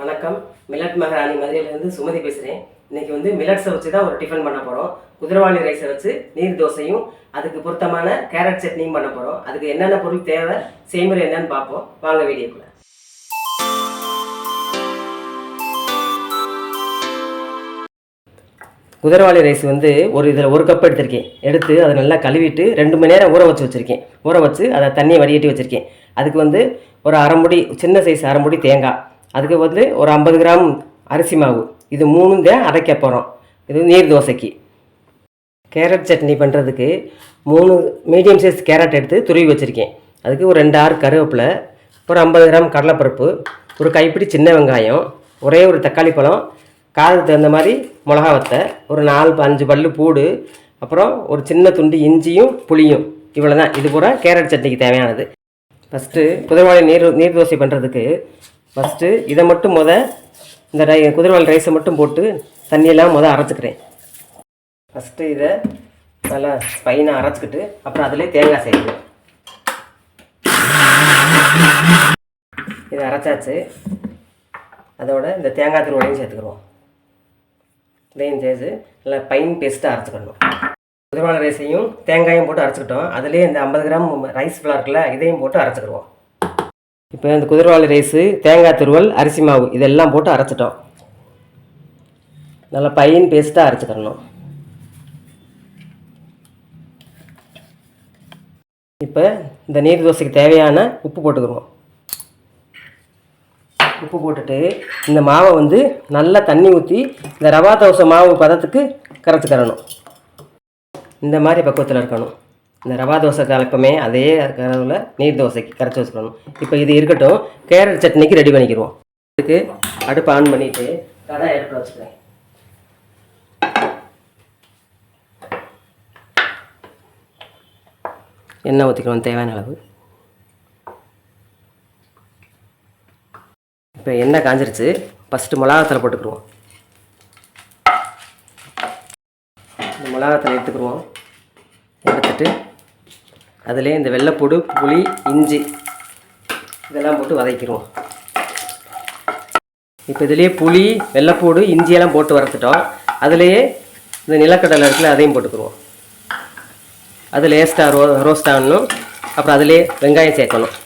வணக்கம். மில்லட் மகாராணி மதுரையிலேருந்து சுமதி பேசுகிறேன். இன்றைக்கி மில்லட்ஸை வச்சு தான் ஒரு டிஃபன் பண்ண போகிறோம். குதிரைவாலி ரைஸை வச்சு நீர் தோசையும் அதுக்கு பொருத்தமான கேரட் சட்னியும் பண்ண போகிறோம். அதுக்கு என்னென்ன பொருள் தேவை, செய்முறை என்னன்னு பார்ப்போம். வாங்க வீடியோக்குள்ள. குதிரைவாலி ரைஸ் ஒரு கப் எடுத்திருக்கேன். எடுத்து அதை நல்லா கழுவிட்டு 2 மணி நேரம் ஊற வச்சுருக்கேன். ஊற வச்சு அதை தண்ணியை வடிகட்டி வச்சுருக்கேன். அதுக்கு ஒரு அரைமுடி, சின்ன சைஸ் அரைமுடி தேங்காய், அதுக்கு ஒரு 50 கிராம் அரிசி மாவு, இது 3 தான் அரைக்க போகிறோம். இது நீர் தோசைக்கு. கேரட் சட்னி பண்ணுறதுக்கு 3 மீடியம் சைஸ் கேரட் எடுத்து துருவி வச்சுருக்கேன். அதுக்கு ஒரு 2 ஆறு கருவேப்பிலை, ஒரு 50 கிராம் கடலைப்பருப்பு, ஒரு கைப்பிடி சின்ன வெங்காயம், ஒரே ஒரு தக்காளி பழம், காரத்துக்கு தகுந்த மாதிரி மிளகா வத்தை, ஒரு 4-5 பல்லு பூடு, அப்புறம் ஒரு சின்ன துண்டு இஞ்சியும் புளியும். இவ்வளோ தான். இது பூரா கேரட் சட்னிக்கு தேவையானது. ஃபஸ்ட்டு குதிரைவாலி நீர் தோசை பண்ணுறதுக்கு ஃபஸ்ட்டு இதை மட்டும் இந்த குதிரைவாலி ரைஸை மட்டும் போட்டு தண்ணியெல்லாம் அரைச்சிக்கிறேன். ஃபஸ்ட்டு இதை நல்லா ஸ்பைனாக அரைச்சிக்கிட்டு அப்புறம் அதிலே தேங்காய் சேர்க்கணும். இதை அரைச்சாச்சு. அதோட இந்த தேங்காய் துருவலையும் சேர்த்துக்கிறோம். இதையும் சேர்த்து நல்லா பைன் பேஸ்ட்டாக அரைச்சிக்கணும். குதிரைவாலி ரைஸையும் தேங்காயும் போட்டு அரைச்சிக்கிட்டோம். அதிலே இந்த 50 கிராம் ரைஸ் ஃப்ளார் இருக்குல்ல, இதையும் போட்டு அரைச்சிக்கிடுவோம். இப்போ இந்த குதிரைவாலி ரைஸு, தேங்காய் துருவல், அரிசி மாவு இதெல்லாம் போட்டு அரைச்சிட்டோம். நல்லா பைன் பேஸ்ட்டாக அரைச்சிக்கிறணும். இப்போ இந்த நீர் தோசைக்கு தேவையான உப்பு போட்டுக்கிறோம். உப்பு போட்டுட்டு இந்த மாவை நல்லா தண்ணி ஊற்றி இந்த ரவா தோசை மாவு பதத்துக்கு கரைச்சிக்கிறணும். இந்த மாதிரி பக்குவத்தில் இருக்கணும். இந்த ரவா தோசை கலப்பமே அதே கலவில் நீர் தோசைக்கு கரைச்சி வச்சுக்கணும். இப்போ இது இருக்கட்டும். கேரட் சட்னிக்கு ரெடி பண்ணிக்கிடுவோம். இதுக்கு அடுப்பு ஆன் பண்ணிவிட்டு கடாய் அடுப்பில் வச்சுக்கிறேன். எண்ணெய் ஊற்றிக்கணும் தேவையான அளவு. இப்போ எண்ணெய் காஞ்சிருச்சு. ஃபஸ்ட்டு மிளகாத்தலை போட்டுக்கிடுவோம். இந்த மிளகாத்தலை எடுத்துக்கிடுவோம். எடுத்துட்டு அதிலே இந்த வெள்ளைப்பூடு, புளி, இஞ்சி இதெல்லாம் போட்டு வதக்கிடுவோம். இப்போ இதிலே புளி, வெள்ளைப்பூடு, இஞ்சியெல்லாம் போட்டு வறுத்துட்டோம். அதுலேயே இந்த நிலக்கடலை இருக்குல்ல, அதையும் போட்டுக்கிடுவோம். அது லேஸ்ட்டாக ரோஸ்ட் ஆகணும். அப்புறம் அதிலே வெங்காயம் சேர்க்கணும்.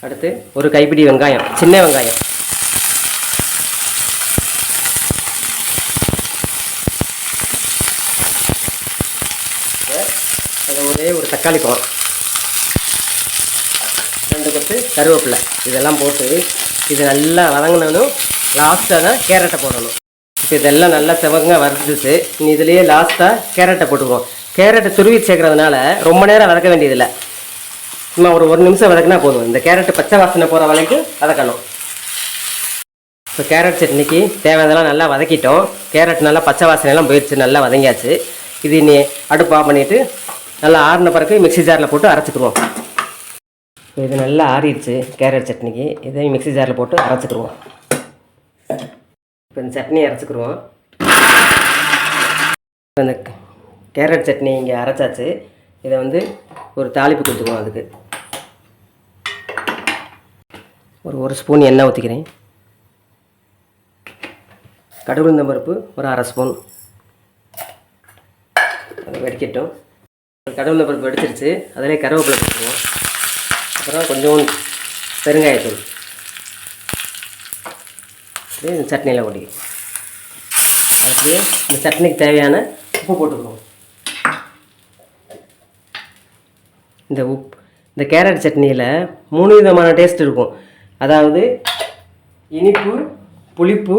அடுத்து ஒரு கைப்பிடி வெங்காயம், சின்ன வெங்காயம். ஒரே ஒரு தக்காளி பழம், 2 கொத்து கருவேப்பிலை இதெல்லாம் போட்டு இது நல்லா வதங்கினாலும் லாஸ்ட்டாக தான் கேரட்டை போடணும். இப்போ இதெல்லாம் நல்லா செவங்க வறுத்துச்சு. இதுலேயே லாஸ்ட்டாக கேரட்டை போட்டுக்குவோம். கேரட்டை துருவி சேர்க்கறதுனால ரொம்ப நேரம் வதக்க வேண்டியதில்லை. சும்மா ஒரு நிமிஷம் வதக்கினா போதும். இந்த கேரட்டு பச்சை வாசனை போகிற வரைக்கும் வதக்கணும். இப்போ கேரட் சட்னிக்கு தேவையானதெல்லாம் நல்லா வதக்கிட்டோம். கேரட் நல்லா பச்சை வாசனையெல்லாம் போயிடுச்சு, நல்லா வதங்கியாச்சு. இது நீ அடுப்பு ஆஃப் பண்ணிவிட்டு நல்லா ஆறின பிறகு மிக்ஸி ஜாரில் போட்டு அரைச்சிக்கிடுவோம். இது நல்லா ஆறிடுச்சு கேரட் சட்னிக்கு. இதையும் மிக்ஸி ஜாரில் போட்டு அரைச்சிக்கிடுவோம். இப்போ இந்த சட்னி அரைச்சிக்கிடுவோம். இப்போ இந்த கேரட் சட்னி இங்கே அரைச்சாச்சு. இதை ஒரு தாளிப்பு கொடுத்துக்குவோம். அதுக்கு ஒரு ஸ்பூன் எண்ணெய் ஊற்றிக்கிறேன். கடுகு உளுந்தம் பருப்பு ஒரு 1/2 ஸ்பூன். அதை வெடிக்கட்டும். கடவுளை பருப்பு வெடிச்சிருச்சு. அதிலே கருவேப்பிலை போட்டுருவோம். அப்புறம் கொஞ்சம் பெருங்காயத்தூள் இந்த சட்னியில் கொட்டிக்கும். அதுக்கு இந்த சட்னிக்கு தேவையான உப்பு போட்டுக்குவோம். இந்த கேரட் சட்னியில் 3 விதமான டேஸ்ட் இருக்கும். அதாவது இனிப்பு, புளிப்பு,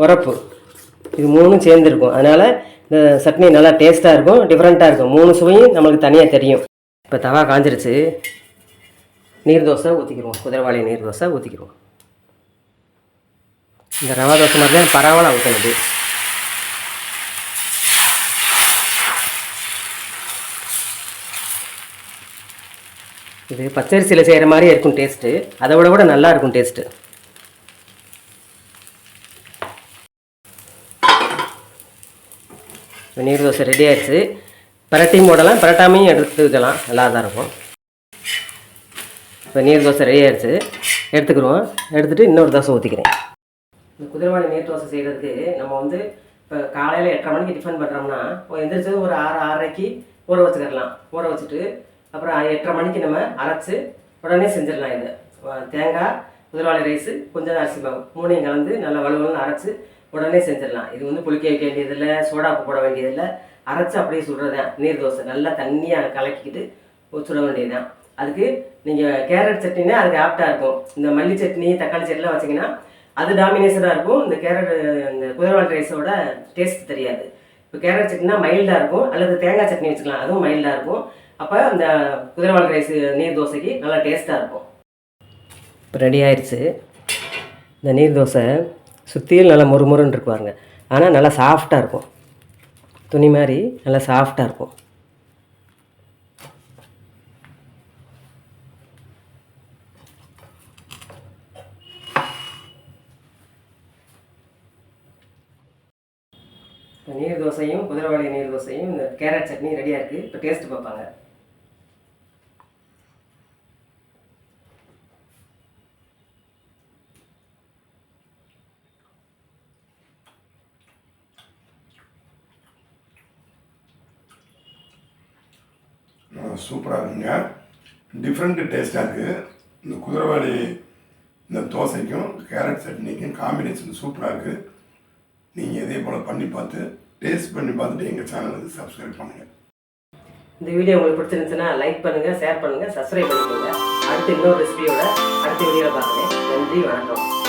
உரப்பு, இது 3ம் சேர்ந்துருக்கும். அதனால் இந்த சட்னி நல்லா டேஸ்ட்டாக இருக்கும், டிஃப்ரெண்ட்டாக இருக்கும். 3 சுவையும் நம்மளுக்கு தனியாக தெரியும். இப்போ தவா காஞ்சிருச்சு. நீர் தோசை ஊற்றிக்கிடுவோம். குதிரைவாலி நீர் தோசை ஊற்றிக்கிடுவோம். இந்த ரவா தோசை மாதிரி தான் பரவாயில்ல ஊற்றுனது. இது பச்சரிசியில் செய்கிற மாதிரி இருக்கும் டேஸ்ட்டு. அதை விட நல்லா இருக்கும் டேஸ்ட்டு. நீர் தோசை ரெடி ஆயிடுச்சு. பரட்டியும் போடலாம், பரட்டாமையும் எடுத்துக்கலாம், நல்லா தான் இருக்கும். இப்போ நீர் தோசை ரெடி ஆகிடுச்சு, எடுத்துக்கிடுவோம். எடுத்துகிட்டு இன்னொரு தோசை ஊற்றிக்கிறேன். இந்த குதிரைவாலி நீர் தோசை செய்கிறதுக்கு நம்ம வந்து இப்போ காலையில் 8:30 மணிக்கு டிஃபன் பண்ணுறோம்னா எந்திரிச்சது ஒரு 6:30க்கு ஊற வச்சுக்கிடலாம். ஊற வச்சுட்டு அப்புறம் 8:30 மணிக்கு நம்ம அரைச்சி உடனே செஞ்சிடலாம். இது தேங்காய், குதிரைவாலி ரைஸு, கொஞ்சம் அரிசி மாவு 3ஐயும் கலந்து நல்லா வலுவலுன்னு அரைச்சி உடனே செஞ்சிடலாம். இது வந்து புளிக்க வைக்க வேண்டியதில்லை, சோடாப்பு போட வேண்டியதில்லை. அரைச்சி அப்படியே சுடுறது தான் நீர் தோசை. நல்லா தண்ணியாக கலக்கிக்கிட்டு சுட வேண்டியது தான். அதுக்கு நீங்கள் கேரட் சட்னினா அதுக்கு ஆப்டாக இருக்கும். இந்த மல்லி சட்னி, தக்காளி சட்னிலாம் வச்சிங்கன்னா அது டாமினேஷனாக இருக்கும். இந்த இந்த குதிரைவாலி ரைஸோட டேஸ்ட் தெரியாது. இப்போ கேரட் சட்னினா மைல்டாக இருக்கும், அல்லது தேங்காய் சட்னி வச்சுக்கலாம், அதுவும் மைல்டாக இருக்கும். அப்போ அந்த குதிரைவாலி ரைஸ் நீர் தோசைக்கு நல்லா டேஸ்ட்டாக இருக்கும். இப்போ ரெடி ஆயிடுச்சு. இந்த நீர் தோசை சுற்றியும் நல்லா மொறுமொறுன்னு இருக்கு பாருங்க. ஆனால் நல்லா சாஃப்டாக இருக்கும், துணி மாதிரி நல்லா சாஃப்டாக இருக்கும். இப்போ நீர் தோசையும் குதிரைவாலி நீர் தோசையும் இந்த கேரட் சட்னி ரெடியாக இருக்குது. இப்போ டேஸ்ட்டு பார்ப்பாங்க. சூப்பராக இருக்குங்க. டிஃப்ரெண்ட்டு டேஸ்ட்டாக இருக்குது. இந்த குதிரைவாலி இந்த தோசைக்கும் கேரட் சட்னிக்கும் காம்பினேஷன் சூப்பராக இருக்குது. நீங்கள் இதே போல் பண்ணி பார்த்து டேஸ்ட் பண்ணி பார்த்துட்டு எங்கள் சேனலுக்கு சப்ஸ்கிரைப் பண்ணுங்கள். இந்த வீடியோ உங்களுக்கு பிடிச்சிருந்துச்சுன்னா லைக் பண்ணுங்கள், ஷேர் பண்ணுங்கள், சப்ஸ்கிரைப் பண்ணிக்கோங்க. அடுத்து இன்னொரு ரெசிபியோட அடுத்த வீடியோவில் பார்க்குறேன். நன்றி, வணக்கம்.